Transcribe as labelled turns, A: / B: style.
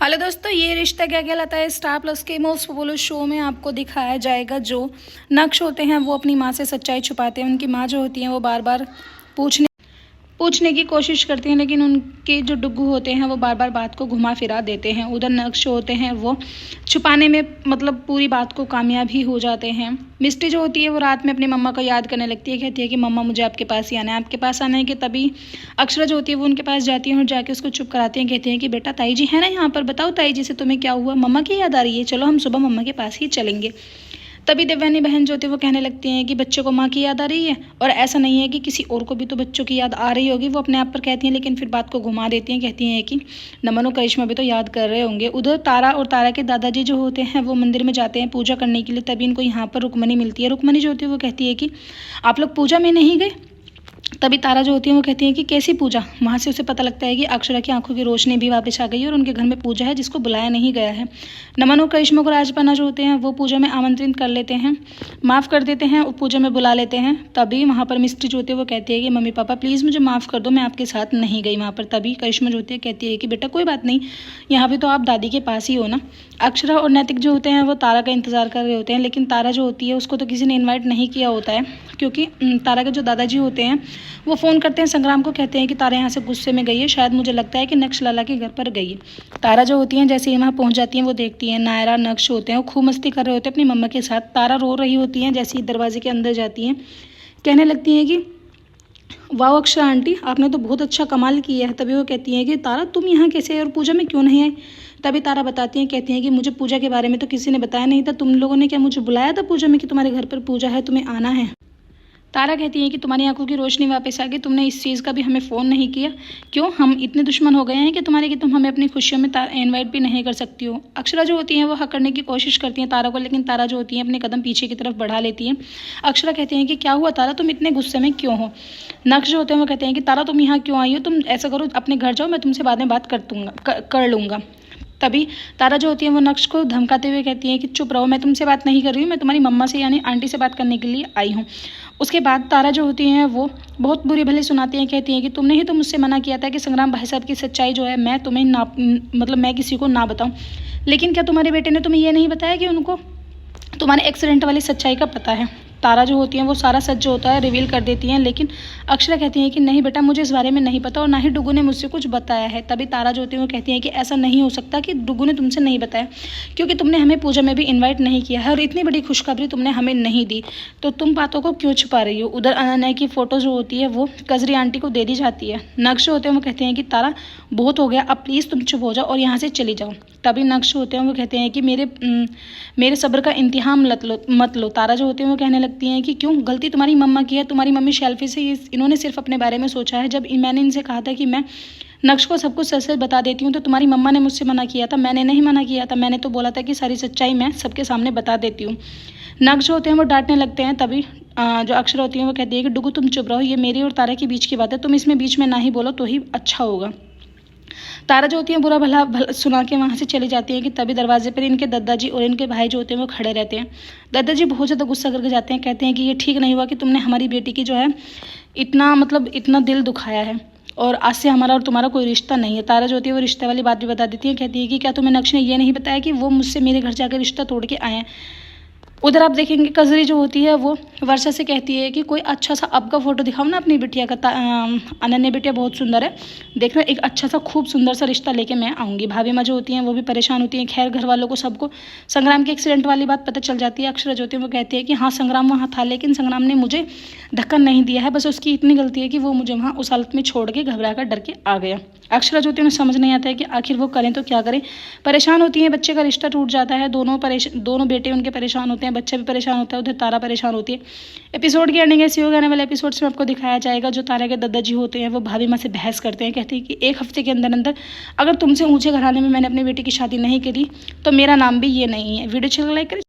A: Hello दोस्तों, ये रिश्ता क्या कहलाता है स्टार प्लस के मोस्ट पॉपुलर शो में आपको दिखाया जाएगा। जो नक्श होते हैं वो अपनी माँ से सच्चाई छुपाते हैं। उनकी माँ जो होती हैं वो बार बार पूछने की कोशिश करती हैं, लेकिन उनके जो डुग्गू होते हैं वो बार बार बात को घुमा फिरा देते हैं। उधर नक्श होते हैं वो छुपाने में पूरी बात को कामयाब ही हो जाते हैं। मिस्टी जो होती है वो रात में अपनी मम्मा को याद करने लगती है, कहती है कि मम्मा मुझे आपके पास ही आना है। आपके पास आना है कि तभी अक्षरा जो होती है वो उनके पास जाती है और जाके उसको चुप कराती हैं। कहती हैं कि बेटा ताई जी है ना यहाँ पर, बताओ ताई जी से तुम्हें क्या हुआ, मम्मा की याद आ रही है, चलो हम सुबह मम्मा के पास ही चलेंगे। तभी देवयानी बहन जो होती है वो कहने लगती हैं कि बच्चे को माँ की याद आ रही है, और ऐसा नहीं है कि किसी और को भी तो बच्चों की याद आ रही होगी। वो अपने आप पर कहती हैं, लेकिन फिर बात को घुमा देती हैं। कहती हैं कि नमन और करिश्मा भी तो याद कर रहे होंगे। उधर तारा और तारा के दादाजी जो होते हैं वो मंदिर में जाते हैं पूजा करने के लिए। तभी इनको यहाँ पर रुक्मणी मिलती है। रुक्मणी जो होती है वो कहती है कि आप लोग पूजा में नहीं गए। तभी तारा जो होती है वो कहती है कि कैसी पूजा। वहाँ से उसे पता लगता है कि अक्षरा की आंखों की रोशनी भी वापस आ गई है और उनके घर में पूजा है जिसको बुलाया नहीं गया है। नमन और करिश्मा को राजपन्ना जो होते हैं वो पूजा में आमंत्रित कर लेते हैं, माफ़ कर देते हैं और पूजा में बुला लेते हैं। तभी वहाँ पर मिस्ट्री जो होती है वो कहती है कि मम्मी पापा प्लीज़ मुझे माफ़ कर दो, मैं आपके साथ नहीं गई वहाँ पर। तभी करिश्मा जो होती है कहती है कि बेटा कोई बात नहीं, यहाँ भी तो आप दादी के पास ही हो ना। अक्षरा और नैतिक जो होते हैं वो तारा का इंतज़ार कर रहे होते हैं, लेकिन तारा जो होती है उसको तो किसी ने इन्वाइट नहीं किया होता है, क्योंकि तारा के जो दादाजी होते हैं वो फ़ोन करते हैं संग्राम को, कहते हैं कि तारा यहाँ से गुस्से में गई है, शायद मुझे लगता है कि नक्श लाला के घर पर गई है। तारा जो होती हैं जैसे ही वहाँ पहुँच जाती हैं वो देखती हैं नायरा नक्श होते हैं वो खूब मस्ती कर रहे होते हैं अपनी मम्मा के साथ। तारा रो रही होती हैं जैसे ही दरवाजे के अंदर जाती हैं, कहने लगती हैं कि वाह अक्षरा आंटी आपने तो बहुत अच्छा कमाल किया है। तभी वो कहती हैं कि तारा तुम यहाँ कैसे और पूजा में क्यों नहीं आई। तभी तारा बताती हैं, कहती हैं कि मुझे पूजा के बारे में तो किसी ने बताया नहीं था, तुम लोगों ने क्या मुझे बुलाया था पूजा में कि तुम्हारे घर पर पूजा है, तुम्हें आना है। तारा कहती है कि तुम्हारी आंखों की रोशनी वापस आ गई, तुमने इस चीज़ का भी हमें फ़ोन नहीं किया, क्यों हम इतने दुश्मन हो गए हैं कि तुम्हारे कि तुम हमें अपनी खुशियों में इनवाइट भी नहीं कर सकती हो। अक्षरा जो होती हैं वो हक करने की कोशिश करती हैं तारा को, लेकिन तारा जो होती हैं अपने कदम पीछे की तरफ बढ़ा लेती हैं। अक्षरा कहती हैं कि क्या हुआ तारा, तुम इतने गुस्से में क्यों हो। नक्श जो होते हैं वो कहते हैं कि तारा तुम यहाँ क्यों आई हो, तुम ऐसा करो अपने घर जाओ, मैं तुमसे बाद में बात कर लूँगा। तभी तारा जो होती है वो नक्श को धमकाते हुए कहती है कि चुप रहो, मैं तुमसे बात नहीं कर रही हूँ, मैं तुम्हारी मम्मा से यानी आंटी से बात करने के लिए आई हूँ। उसके बाद तारा जो होती हैं वो बहुत बुरी भली सुनाती हैं, कहती हैं कि तुमने ही तो मुझसे मना किया था कि संग्राम भाई साहब की सच्चाई जो है मैं तुम्हें मैं किसी को ना बताऊँ, लेकिन क्या तुम्हारे बेटे ने तुम्हें ये नहीं बताया कि उनको तुम्हारे एक्सीडेंट वाली सच्चाई का पता है। तारा जो होती हैं वो सारा सच जो होता है रिवील कर देती हैं, लेकिन अक्षरा कहती हैं कि नहीं बेटा मुझे इस बारे में नहीं पता और ना ही डुगू ने मुझसे कुछ बताया है। तभी तारा जो होती है वो कहती हैं कि ऐसा नहीं हो सकता कि डुगू ने तुमसे नहीं बताया, क्योंकि तुमने हमें पूजा में भी इन्वाइट नहीं किया है और इतनी बड़ी खुशखबरी तुमने हमें नहीं दी, तो तुम बातों को क्यों छुपा रही हो। उधर अनन्या की फ़ोटो जो होती है वो कजरी आंटी को दे दी जाती है। नक्श होते हैं वो कहते हैं कि तारा बहुत हो गया, अब प्लीज़ तुम चुप हो जाओ और यहाँ से चली जाओ। तभी नक्श होते हैं वो कहते हैं कि मेरे सब्र का इम्तिहान मत लो। तारा जो होती है वो कहने लगती हैं कि क्यों, गलती तुम्हारी मम्मा की है, तुम्हारी मम्मी शेल्फिश है, इन्होंने सिर्फ अपने बारे में सोचा है। जब मैंने इनसे कहा था कि मैं नक्श को सब कुछ सच सच बता देती हूँ तो तुम्हारी मम्मा ने मुझसे मना किया था, मैंने नहीं मना किया था, मैंने तो बोला था कि सारी सच्चाई मैं सबके सामने बता देती हूँ। नक्श होते हैं वो डांटने लगते हैं। तभी जो अक्षरा होती है वो कहती है कि डुगू तुम चुप रहो, ये मेरी और तारा के बीच की बात है, तुम इसमें बीच में ना ही बोलो तो ही अच्छा होगा। तारा जो होती है बुरा भला सुना के वहाँ से चली जाती है कि तभी दरवाजे पर इनके दादाजी और इनके भाई जो होते हैं वो खड़े रहते हैं। दादाजी बहुत ज़्यादा गुस्सा करके जाते हैं, कहते हैं कि ये ठीक नहीं हुआ कि तुमने हमारी बेटी की जो है इतना दिल दुखाया है और आज से हमारा और तुम्हारा कोई रिश्ता नहीं है। तारा जो होती है वो रिश्ते वाली बात भी बता देती है, कहती है कि क्या तुम्हें नक्श ने ये नहीं बताया कि वो मुझसे मेरे घर जाकर रिश्ता तोड़ के आए हैं। उधर आप देखेंगे कजरी जो होती है वो वर्षा से कहती है कि कोई अच्छा सा अब का फोटो दिखाओ ना अपनी बिटिया का, अनन्या बिटिया बहुत सुंदर है, देखना एक अच्छा सा खूब सुंदर सा रिश्ता लेके मैं आऊँगी। भाभी माँ जो होती हैं वो भी परेशान होती हैं। खैर घर वालों को सबको संग्राम के एक्सीडेंट वाली बात पता चल जाती है। अक्षरा जो होती है वो कहती है कि हाँ संग्राम वहाँ था, लेकिन संग्राम ने मुझे धक्का नहीं दिया है, बस उसकी इतनी गलती है कि वो मुझे वहाँ उस हालत में छोड़ के घबरा कर डर के आ गया। अक्षरा जो होती है उन्हें समझ नहीं आता है कि आखिर वो करें तो क्या करें। परेशान होती हैं, बच्चे का रिश्ता टूट जाता है, दोनों बेटे उनके परेशान होते हैं, बच्चा भी परेशान होता है, उधर तारा परेशान होती है। एपिसोड की एंडिंग ऐसी होगी, आने वाले एपिसोड्स में आपको दिखाया जाएगा जो तारा के दादाजी होते हैं वो भाभी माँ से बहस करते हैं, कहते हैं कि एक हफ्ते के अंदर अंदर अगर तुमसे ऊँचे घराने में मैंने अपनी बेटी की शादी नहीं करी तो मेरा नाम भी ये नहीं है। वीडियो अच्छा लाइक करें।